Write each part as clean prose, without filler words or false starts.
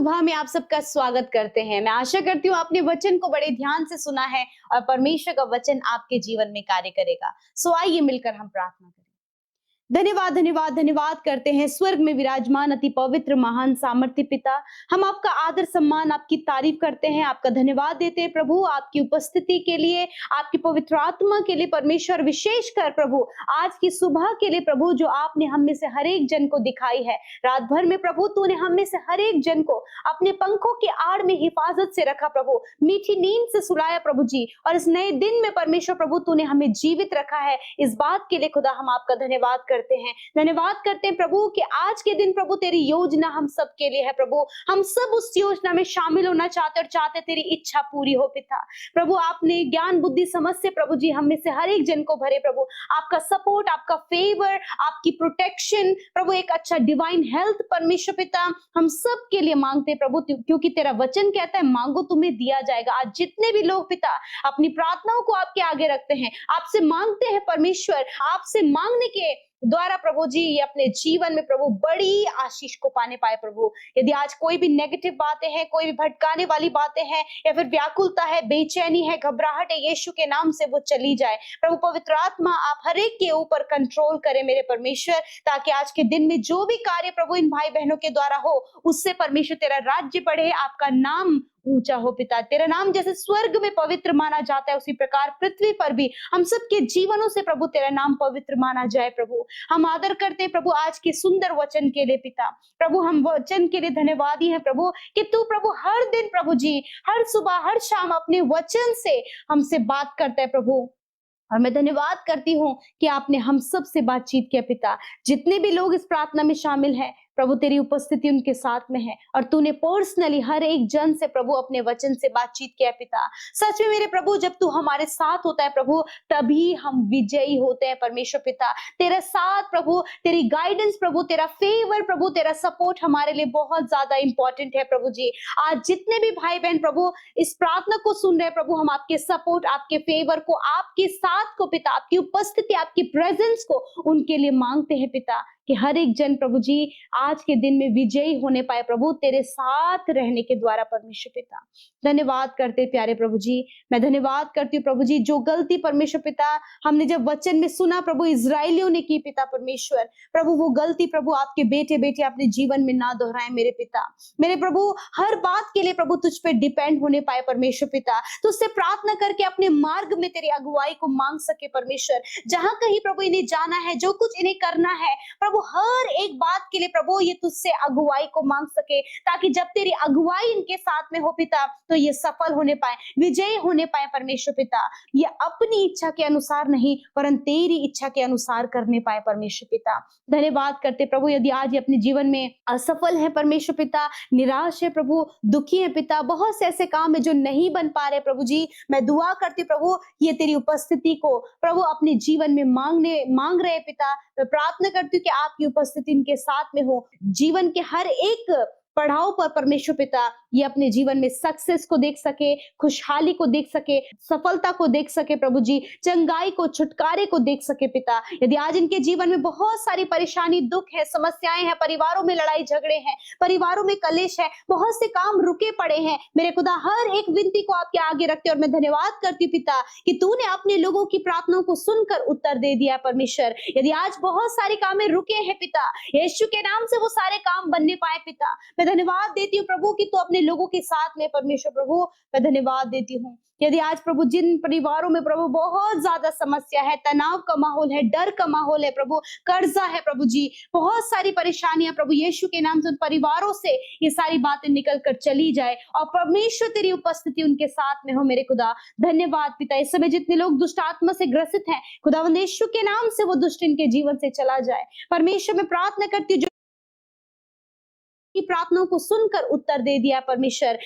सुबह में आप सबका स्वागत करते हैं। मैं आशा करती हूँ आपने वचन को बड़े ध्यान से सुना है और परमेश्वर का वचन आपके जीवन में कार्य करेगा। सो आइए मिलकर हम प्रार्थना करें। धन्यवाद, धन्यवाद, धन्यवाद करते हैं स्वर्ग में विराजमान अति पवित्र महान सामर्थ्य पिता। हम आपका आदर सम्मान आपकी तारीफ करते हैं, आपका धन्यवाद देते हैं प्रभु आपकी उपस्थिति के लिए, आपकी पवित्र आत्मा के लिए परमेश्वर, विशेष कर प्रभु आज की सुबह के लिए प्रभु जो आपने हम में से हर एक जन को दिखाई है। रात भर में प्रभु तूने हम में से हर एक जन को अपने पंखों की आड़ में हिफाजत से रखा प्रभु, मीठी नींद से सुलाया प्रभु जी, और इस नए दिन में परमेश्वर प्रभु तूने हमें जीवित रखा है। इस बात के लिए खुदा हम आपका धन्यवाद करते हैं, धन्यवाद करते हैं प्रभु कि आज के दिन प्रभु तेरी योजना हम सब के लिए है प्रभु। हम सब उस योजना में शामिल होना चाहते और चाहते तेरी इच्छा पूरी हो पिता। प्रभु आपने ज्ञान बुद्धि समझ से प्रभु जी हम में से हर एक जन को भरे प्रभु, आपका सपोर्ट, आपका फेवर, आपकी प्रोटेक्शन प्रभु, एक अच्छा डिवाइन हेल्थ परमेश्वर पिता हम सब के लिए मांगते हैं प्रभु, क्योंकि तेरा वचन कहता है मांगो तुम्हें दिया जाएगा। आज जितने भी लोग पिता अपनी प्रार्थनाओं को आपके आगे रखते हैं, आपसे मांगते हैं परमेश्वर, आपसे मांगने के द्वारा प्रभु जी ये अपने जीवन में प्रभु बड़ी आशीष को पाने पाए प्रभु। यदि आज कोई भी नेगेटिव बातें हैं, कोई भी भटकाने वाली बातें हैं, या फिर व्याकुलता है, बेचैनी है, घबराहट है, यीशु के नाम से वो चली जाए प्रभु। पवित्र आत्मा आप हर एक के ऊपर कंट्रोल करें मेरे परमेश्वर, ताकि आज के दिन में जो भी कार्य प्रभु इन भाई बहनों के द्वारा हो उससे परमेश्वर तेरा राज्य बढ़े, आपका नाम ऊंचा हो पिता। तेरा नाम जैसे स्वर्ग में पवित्र माना जाता है उसी प्रकार पृथ्वी पर भी हम सबके जीवनों से प्रभु तेरा नाम पवित्र माना जाए प्रभु। हम आदर करते हैं प्रभु आज के सुंदर वचन के लिए पिता। प्रभु हम वचन के लिए धन्यवादी हैं प्रभु कि तू प्रभु हर दिन प्रभु जी, हर सुबह हर शाम अपने वचन से हमसे बात करता है प्रभु। और मैं धन्यवाद करती हूँ कि आपने हम सब से बातचीत किया पिता। जितने भी लोग इस प्रार्थना में शामिल हैं प्रभु तेरी उपस्थिति उनके साथ में है, और तूने पर्सनली हर एक जन से प्रभु अपने वचन से बातचीत किया पिता। सच में मेरे प्रभु जब तू हमारे साथ होता है प्रभु तभी हम विजयी होते हैं परमेश्वर पिता। तेरा साथ प्रभु, तेरी गाइडेंस प्रभु, तेरा फेवर प्रभु, तेरा सपोर्ट हमारे लिए बहुत ज्यादा इंपॉर्टेंट है प्रभु जी। आज जितने भी भाई बहन प्रभु इस प्रार्थना को सुन रहे हैं प्रभु, हम आपके सपोर्ट, आपके फेवर को, आपके साथ को पिता, आपकी उपस्थिति, आपकी प्रेजेंस को उनके लिए मांगते हैं पिता, कि हर एक जन प्रभु जी आज के दिन में विजयी होने पाए प्रभु तेरे साथ रहने के द्वारा परमेश्वर पिता। धन्यवाद करते प्यारे प्रभु जी। मैं धन्यवाद करती हूँ प्रभु जी जो गलती परमेश्वर पिता हमने जब वचन में सुना प्रभु इजराइलियों ने की पिता परमेश्वर, प्रभु वो गलती प्रभु आपके बेटे बेटे अपने जीवन में ना दोहराए मेरे पिता। मेरे प्रभु हर बात के लिए प्रभु तुझ पे डिपेंड होने पाए परमेश्वर पिता, तुझसे प्रार्थना करके अपने मार्ग में तेरी अगुवाई को मांग सके परमेश्वर। जहां कहीं प्रभु इन्हें जाना है, जो कुछ इन्हें करना है प्रभु, हर एक बात के लिए प्रभु ये तुझसे अगुवाई को मांग सके, ताकि जब तेरी अगुवाई इनके साथ में हो पिता तो ये सफल होने पाए, विजयी होने पाए परमेश्वर पिता। ये अपनी इच्छा के अनुसार नहीं वरन तेरी इच्छा के अनुसार करने पाए परमेश्वर पिता। धन्यवाद करते प्रभु यदि आज ये अपने जीवन में असफल है परमेश्वर पिता, निराश है प्रभु, दुखी है पिता, बहुत से ऐसे काम है जो नहीं बन पा रहे प्रभु जी, मैं दुआ करती प्रभु ये तेरी उपस्थिति को प्रभु अपने जीवन में मांग रहे पिता। मैं प्रार्थना करती हूँ कि आपकी उपस्थिति इनके साथ में हो, जीवन के हर एक पड़ाव पर परमेश्वर पिता ये अपने जीवन में सक्सेस को देख सके, खुशहाली को देख सके, सफलता को देख सके प्रभु जी, चंगाई को, छुटकारे को देख सके पिता। यदि आज इनके जीवन में बहुत सारी परेशानी, दुख है, समस्याएं हैं, परिवारों में लड़ाई झगड़े हैं, परिवारों में कलेश है, बहुत से काम रुके पड़े हैं, मेरे खुदा हर एक विनती को आपके आगे रखते और मैं धन्यवाद करती पिता कि तूने अपने लोगों की प्रार्थनाओं को सुनकर उत्तर दे दिया परमेश्वर। यदि आज बहुत सारे काम रुके हैं पिता, यीशु के नाम से वो सारे काम बनने पाए पिता। मैं धन्यवाद देती हूँ प्रभु कि तू अपने लोगों के साथ में परमेश्वर प्रभु, मैं धन्यवाद देती हूँ। यदि आज प्रभु जिन परिवारों में प्रभु बहुत ज्यादा समस्या है, तनाव का माहौल है, डर का माहौल है प्रभु, कर्जा है प्रभु जी, बहुत सारी परेशानियां प्रभु, यीशु के नाम से उन परिवारों से ये सारी बातें निकल कर चली जाए और परमेश्वर तेरी उपस्थिति उनके साथ में हो मेरे खुदा। धन्यवाद पिता। इस समय जितने लोग दुष्ट आत्मा से ग्रसित हैं खुदावंद यीशु के नाम से वो दुष्ट इनके जीवन से चला जाए परमेश्वर। मैं प्रार्थना करती हूँ की प्रार्थनाओं को सुनकर उत्तर दे दिया परमेश्वर,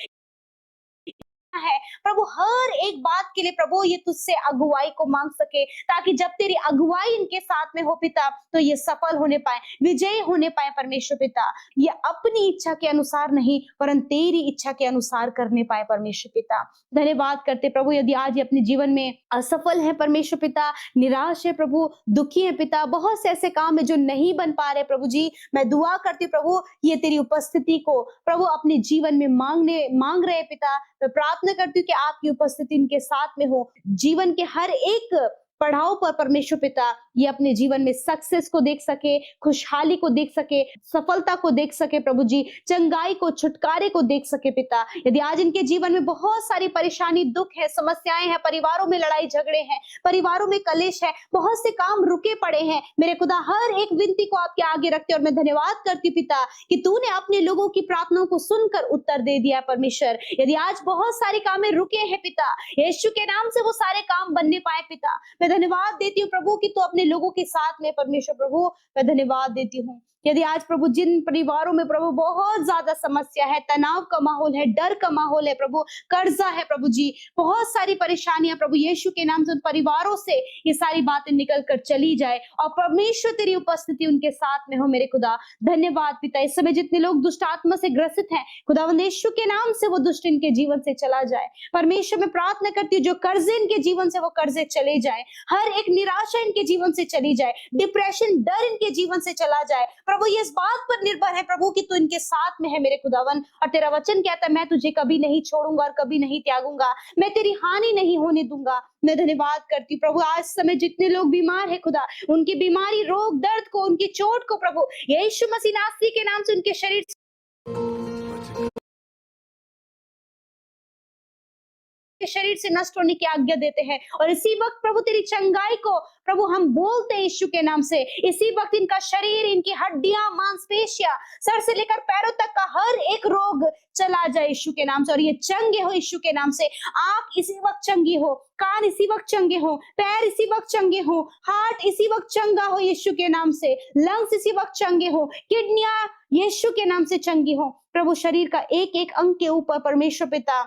है प्रभु, हर एक बात के लिए प्रभु ये तुझसे अगुवाई को मांग सके, ताकि जब तेरी अगुवाई इनके साथ में हो पिता, तो ये सफल होने पाए, विजयी होने पाए परमेश्वर पिता। ये अपनी इच्छा के अनुसार नहीं, परंतु तेरी इच्छा के अनुसार करने पाए परमेश्वर पिता। धन्यवाद करते प्रभु, यदि आज ये अपने जीवन में असफल है परमेश्वर पिता, निराश है प्रभु, दुखी है पिता, बहुत से ऐसे काम है जो नहीं बन पा रहे प्रभु जी, मैं दुआ करती हूँ प्रभु, ये तेरी उपस्थिति को प्रभु अपने जीवन में मांग रहे पिता। मैं प्रार्थना करती हूँ कि आपकी उपस्थिति इनके साथ में हो, जीवन के हर एक पड़ाव पर परमेश्वर पिता ये अपने जीवन में सक्सेस को देख सके, खुशहाली को देख सके, सफलता को देख सके प्रभु जी, चंगाई को, छुटकारे को देख सके पिता। यदि आज इनके जीवन में बहुत सारी परेशानी, दुख है, समस्याएं हैं, परिवारों में लड़ाई झगड़े हैं, परिवारों में कलेश है, बहुत से काम रुके पड़े हैं, मेरे खुदा हर एक विनती को आपके आगे रखते और मैं धन्यवाद करती पिता कि तूने अपने लोगों की प्रार्थनाओं को सुनकर उत्तर दे दिया परमेश्वर। यदि आज बहुत सारे काम रुके हैं पिता, यीशु के नाम से वो सारे काम बनने पाए पिता। मैं धन्यवाद देती हूँ प्रभु कि तू अपने लोगों के साथ में परमेश्वर प्रभु, मैं धन्यवाद देती हूँ। यदि आज प्रभु जिन परिवारों में प्रभु बहुत ज्यादा समस्या है, तनाव का माहौल है, डर का माहौल है प्रभु, कर्जा है प्रभु जी, बहुत सारी परेशानियां प्रभु, यीशु के नाम से उन परिवारों से ये सारी बातें निकल कर चली जाए और परमेश्वर तेरी उपस्थिति उनके साथ में हो मेरे खुदा। धन्यवाद पिता, इस समय जितने लोग दुष्ट आत्मा से ग्रसित हैं खुदावंद यीशु के नाम से वो दुष्ट इनके जीवन से चला जाए परमेश्वर। मैं प्रार्थना करती हूँ जो कर्जे इनके जीवन से वो कर्जे चले जाए, हर एक निराशा इनके जीवन से चली जाए, डिप्रेशन, डर इनके जीवन से चला जाए प्रभु। ये इस बात पर निर्भर है प्रभु कि तू इनके साथ में है मेरे खुदावन, और तेरा वचन कहता है मैं तुझे कभी नहीं छोड़ूंगा और कभी नहीं त्यागूंगा, मैं तेरी हानि नहीं होने दूंगा। मैं धन्यवाद करती हूँ प्रभु, आज समय जितने लोग बीमार है खुदा, उनकी बीमारी, रोग, दर्द को, उनकी चोट को प्रभु यीशु मसीह नासरी के नाम से उनके शरीर के शरीर से नष्ट होने की आज्ञा देते हैं। और इसी वक्त प्रभु तेरी चंगाई को प्रभु हम बोलते हैं यीशु के नाम से, इसी वक्त इनका शरीर, इनकी हड्डियां, मांसपेशियां, सर से लेकर पैरों तक का हर एक रोग चला जाए यीशु के नाम से, और ये चंगे हो यीशु के नाम से। आंख इसी वक्त चंगी हो, कान इसी वक्त चंगे हो, पैर इसी वक्त चंगे हो, हार्ट इसी वक्त चंगा हो यीशु के नाम से, लंग्स इसी वक्त चंगे हो, किडनियां यीशु के नाम से चंगी हो प्रभु। शरीर का एक एक अंग के ऊपर परमेश्वर पिता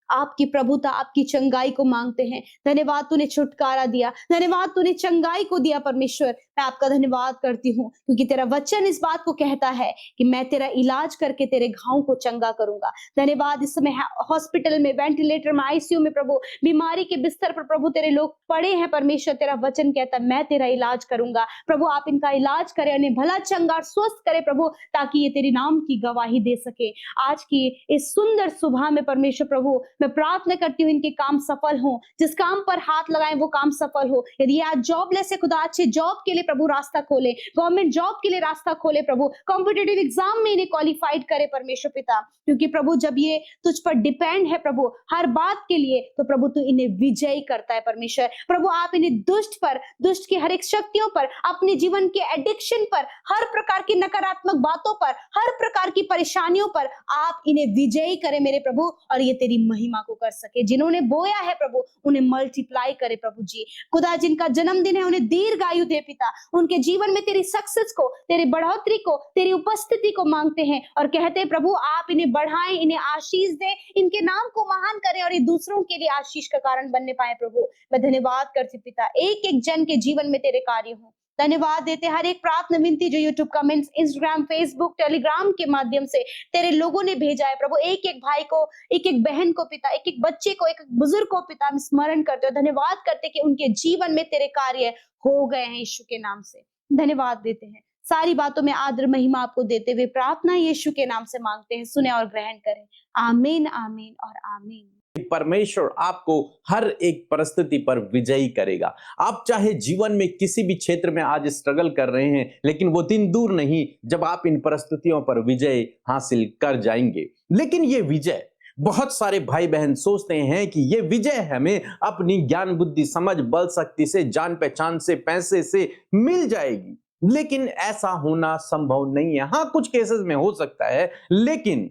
आपकी प्रभुता, आपकी चंगाई को मांगते हैं। धन्यवाद तूने छुटकारा दिया, धन्यवाद तूने चंगाई को दिया परमेश्वर। मैं आपका धन्यवाद करती हूँ क्योंकि तेरा वचन इस बात को कहता है कि मैं तेरा इलाज करके तेरे घावों को चंगा करूंगा। धन्यवाद, इस समय हॉस्पिटल में, वेंटिलेटर में, आईसीयू में प्रभु, बीमारी के बिस्तर पर प्रभु तेरे लोग पड़े हैं परमेश्वर, तेरा वचन कहता है मैं तेरा इलाज करूंगा प्रभु। आप इनका इलाज करें, उन्हें भला चंगा और स्वस्थ करे प्रभु, ताकि ये तेरे नाम की गवाही दे सके। आज की इस सुंदर सुबह में परमेश्वर प्रभु मैं प्रार्थना करती हूँ इनके काम सफल हो, जिस काम पर हाथ लगाए वो काम सफल हो। यदि ये आज जॉबलेस है खुदा, अच्छे जॉब के लिए प्रभु रास्ता खोले, गवर्नमेंट जॉब के लिए रास्ता खोले प्रभु, कॉम्पिटिटिव एग्जाम में इन्हें क्वालिफाइड करे परमेश्वर पिता, क्योंकि प्रभु जब ये तुझ पर डिपेंड है प्रभु हर बात के लिए, तो प्रभु तू इन्हें विजयी करता है परमेश्वर। प्रभु आप इन्हें दुष्ट की हर एक शक्तियों पर, अपने जीवन के एडिक्शन पर, हर प्रकार की नकारात्मक बातों पर, हर प्रकार की परेशानियों पर आप इन्हें विजयी करें मेरे प्रभु, और ये तेरी महिमा को कर सके। जिन्होंने बोया है प्रभु उन्हें मल्टीप्लाई करे प्रभु जी। खुदा जिनका जन्मदिन है उन्हें दीर्घायु दे पिता, उनके जीवन में तेरी सक्सेस को, तेरी बढ़ोतरी को, तेरी उपस्थिति को मांगते हैं और कहते हैं प्रभु आप इन्हें बढ़ाएं, इन्हें आशीष दें, इनके नाम को महान करें और ये दूसरों के लिए आशीष का कारण बनने पाए प्रभु। मैं धन्यवाद करती पिता, एक एक जन के जीवन में तेरे कार्य हो। धन्यवाद देते हर एक प्रार्थना विनती जो YouTube comments, Instagram, Facebook, Telegram के माध्यम से तेरे लोगों ने भेजा है प्रभु, एक एक भाई को, एक एक बहन को पिता, एक एक बच्चे को, एक एक बुजुर्ग को पिता हम स्मरण करते हो। धन्यवाद करते कि उनके जीवन में तेरे कार्य हो गए हैं यीशु के नाम से। धन्यवाद देते हैं, सारी बातों में आदर महिमा आपको देते हुए प्रार्थना यीशु के नाम से मांगते हैं, सुने और ग्रहण करें। आमीन, आमीन और आमीन। परमेश्वर आपको हर एक परिस्थिति पर विजयी करेगा। आप चाहे जीवन में किसी भी क्षेत्र में आज स्ट्रगल कर रहे हैं, लेकिन वो दिन दूर नहीं जब आप इन परिस्थितियों पर विजय हासिल कर जाएंगे। लेकिन ये विजय, बहुत सारे भाई बहन सोचते हैं कि ये विजय हमें अपनी ज्ञान, बुद्धि, समझ, बल, शक्ति से, जान पहचान से, पैसे से मिल जाएगी, लेकिन ऐसा होना संभव नहीं है। हाँ, कुछ केसेस में हो सकता है, लेकिन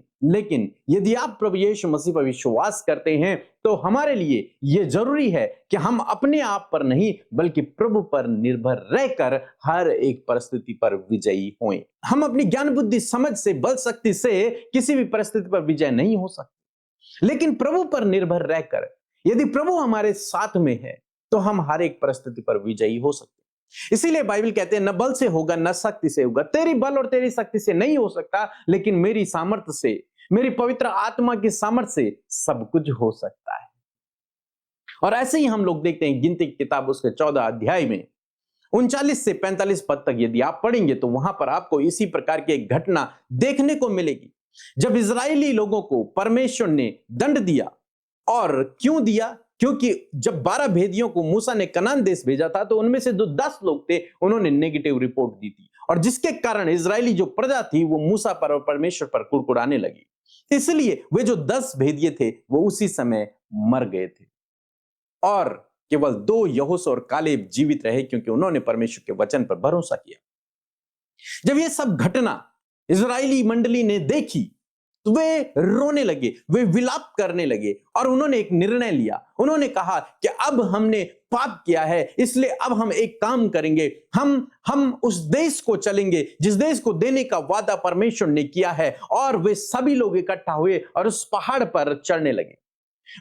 यदि आप प्रभु यीशु मसीह पर विश्वास करते हैं तो हमारे लिए यह जरूरी है कि हम अपने आप पर नहीं बल्कि प्रभु पर निर्भर रहकर हर एक परिस्थिति पर विजयी हों। हम अपनी ज्ञान, बुद्धि, समझ से, बल, शक्ति से किसी भी परिस्थिति पर विजय नहीं हो सकते। लेकिन प्रभु पर निर्भर रहकर यदि प्रभु हमारे साथ में है तो हम हर एक परिस्थिति पर विजयी हो सकते हैं। इसीलिए बाइबल कहते हैं न बल से होगा न शक्ति से होगा, तेरी बल और तेरी शक्ति से नहीं हो सकता, लेकिन मेरी सामर्थ्य से, मेरी पवित्र आत्मा की सामर्थ्य से सब कुछ हो सकता है। और ऐसे ही हम लोग देखते हैं गिनती की किताब उसके 14 अध्याय में 39 से 45 पद तक यदि आप पढ़ेंगे तो वहां पर आपको इसी प्रकार की एक घटना देखने को मिलेगी। जब इजरायली लोगों को परमेश्वर ने दंड दिया, और क्यों दिया? क्योंकि जब 12 भेदियों को मूसा ने कनान देश भेजा था तो उनमें से जो 10 लोग थे उन्होंने नेगेटिव रिपोर्ट दी थी, और जिसके कारण इजरायली जो प्रजा थी वो मूसा पर और परमेश्वर पर कुड़कुड़ाने लगी। इसलिए वे जो 10 भेदिए थे वो उसी समय मर गए थे, और केवल 2 यहोशू और कालेब जीवित रहे क्योंकि उन्होंने परमेश्वर के वचन पर भरोसा किया। जब ये सब घटना इजरायली मंडली ने देखी तो वे रोने लगे, वे विलाप करने लगे, और उन्होंने एक निर्णय लिया। उन्होंने कहा कि अब हमने पाप किया है, इसलिए अब हम एक काम करेंगे, हम उस देश को चलेंगे जिस देश को देने का वादा परमेश्वर ने किया है। और वे सभी लोग इकट्ठा हुए और उस पहाड़ पर चढ़ने लगे।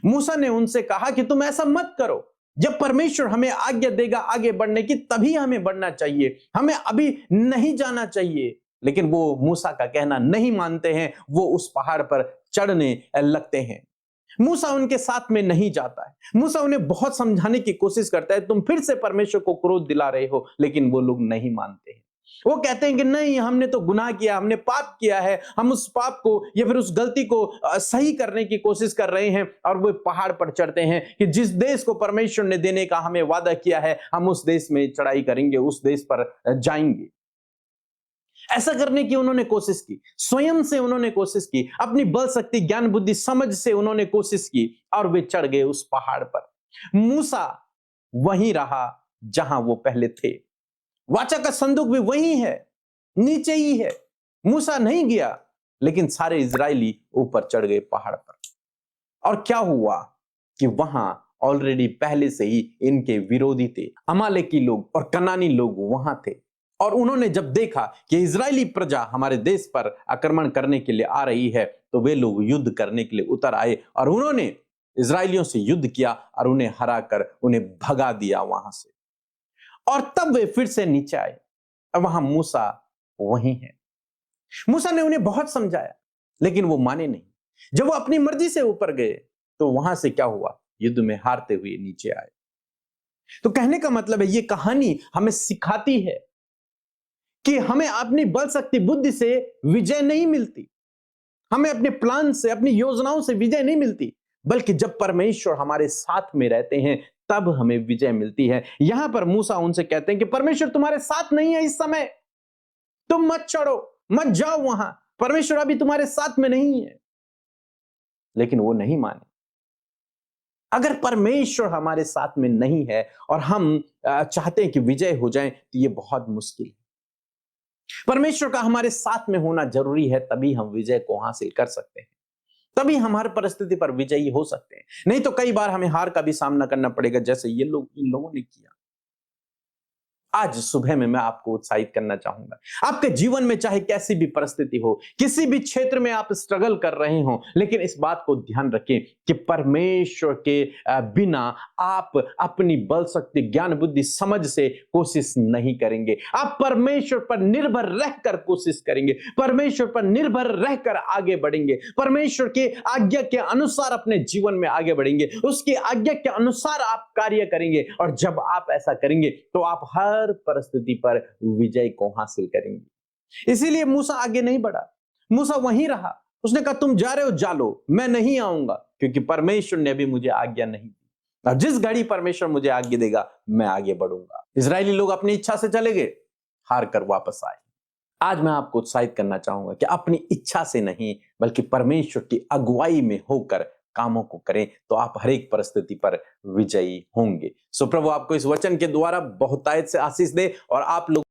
मूसा ने उनसे कहा कि तुम ऐसा मत करो, जब परमेश्वर हमें आज्ञा देगा आगे बढ़ने की तभी हमें बढ़ना चाहिए, हमें अभी नहीं जाना चाहिए। लेकिन वो मूसा का कहना नहीं मानते हैं, वो उस पहाड़ पर चढ़ने लगते हैं। मूसा उनके साथ में नहीं जाता है। मूसा उन्हें बहुत समझाने की कोशिश करता है, तुम फिर से परमेश्वर को क्रोध दिला रहे हो, लेकिन वो लोग नहीं मानते हैं। वो कहते हैं कि नहीं, हमने तो गुनाह किया, हमने पाप किया है, हम उस पाप को या फिर उस गलती को सही करने की कोशिश कर रहे हैं। और वो पहाड़ पर चढ़ते हैं कि जिस देश को परमेश्वर ने देने का हमें वादा किया है, हम उस देश में चढ़ाई करेंगे, उस देश पर जाएंगे। ऐसा करने की उन्होंने कोशिश की, स्वयं से उन्होंने कोशिश की, अपनी बल शक्ति ज्ञान बुद्धि समझ से उन्होंने कोशिश की, और वे चढ़ गए उस पहाड़ पर। मूसा वहीं रहा जहां वो पहले थे। वाचा का संदूक भी वहीं है, नीचे ही है। मूसा नहीं गया, लेकिन सारे इजरायली ऊपर चढ़ गए पहाड़ पर। और क्या हुआ कि वहां ऑलरेडी पहले से ही इनके विरोधी थे, अमालेकी लोग और कनानी लोग वहां थे। और उन्होंने जब देखा कि इजरायली प्रजा हमारे देश पर आक्रमण करने के लिए आ रही है, तो वे लोग युद्ध करने के लिए उतर आए, और उन्होंने इजरायलियों से युद्ध किया और उन्हें हराकर उन्हें भगा दिया वहां से। और तब वे फिर से नीचे आए, और वहां मूसा वहीं है। मूसा ने उन्हें बहुत समझाया, लेकिन वो माने नहीं। जब वो अपनी मर्जी से ऊपर गए तो वहां से क्या हुआ? युद्ध में हारते हुए नीचे आए। तो कहने का मतलब है, ये कहानी हमें सिखाती है कि हमें अपनी बल शक्ति बुद्धि से विजय नहीं मिलती, हमें अपने प्लान से, अपनी योजनाओं से विजय नहीं मिलती, बल्कि जब परमेश्वर हमारे साथ में रहते हैं तब हमें विजय मिलती है। यहां पर मूसा उनसे कहते हैं कि परमेश्वर तुम्हारे साथ नहीं है इस समय, तुम मत चढ़ो, मत जाओ वहां, परमेश्वर अभी तुम्हारे साथ में नहीं है। लेकिन वो नहीं माने। अगर परमेश्वर हमारे साथ में नहीं है और हम चाहते हैं कि विजय हो जाए, तो ये बहुत मुश्किल है। परमेश्वर का हमारे साथ में होना जरूरी है, तभी हम विजय को हासिल कर सकते हैं, तभी हम हर परिस्थिति पर विजयी हो सकते हैं। नहीं तो कई बार हमें हार का भी सामना करना पड़ेगा, जैसे इन लोगों ने किया। आज सुबह में मैं आपको उत्साहित करना चाहूंगा, आपके जीवन में चाहे कैसी भी परिस्थिति हो, किसी भी क्षेत्र में आप स्ट्रगल कर रहे हो, लेकिन इस बात को ध्यान रखें कि परमेश्वर के बिना आप अपनी बल शक्ति ज्ञान बुद्धि समझ से कोशिश नहीं करेंगे। आप परमेश्वर पर निर्भर रहकर कोशिश करेंगे, परमेश्वर पर निर्भर रहकर आगे बढ़ेंगे, परमेश्वर के आज्ञा के अनुसार अपने जीवन में आगे बढ़ेंगे, उसकी आज्ञा के अनुसार आप कार्य करेंगे। और जब आप ऐसा करेंगे तो आप हर परिस्थिति पर विजय को हासिल करेंगे। इसीलिए मूसा आगे नहीं बढ़ा, मूसा वहीं रहा। उसने कहा तुम जा रहे हो, जा लो, मैं नहीं आऊंगा, क्योंकि परमेश्वर ने अभी मुझे आज्ञा नहीं दी, और जिस घड़ी परमेश्वर मुझे आज्ञा देगा मैं आगे बढ़ूंगा। इजरायली लोग अपनी इच्छा से चले गए, हार कर वापस आए। आज मैं आपको उत्साहित करना चाहूंगा कि अपनी इच्छा से नहीं, बल्कि परमेश्वर की अगुवाई में होकर कामों को करें, तो आप हर एक परिस्थिति पर विजयी होंगे। सो प्रभु आपको इस वचन के द्वारा बहुतायत से आशीष दे, और आप लोग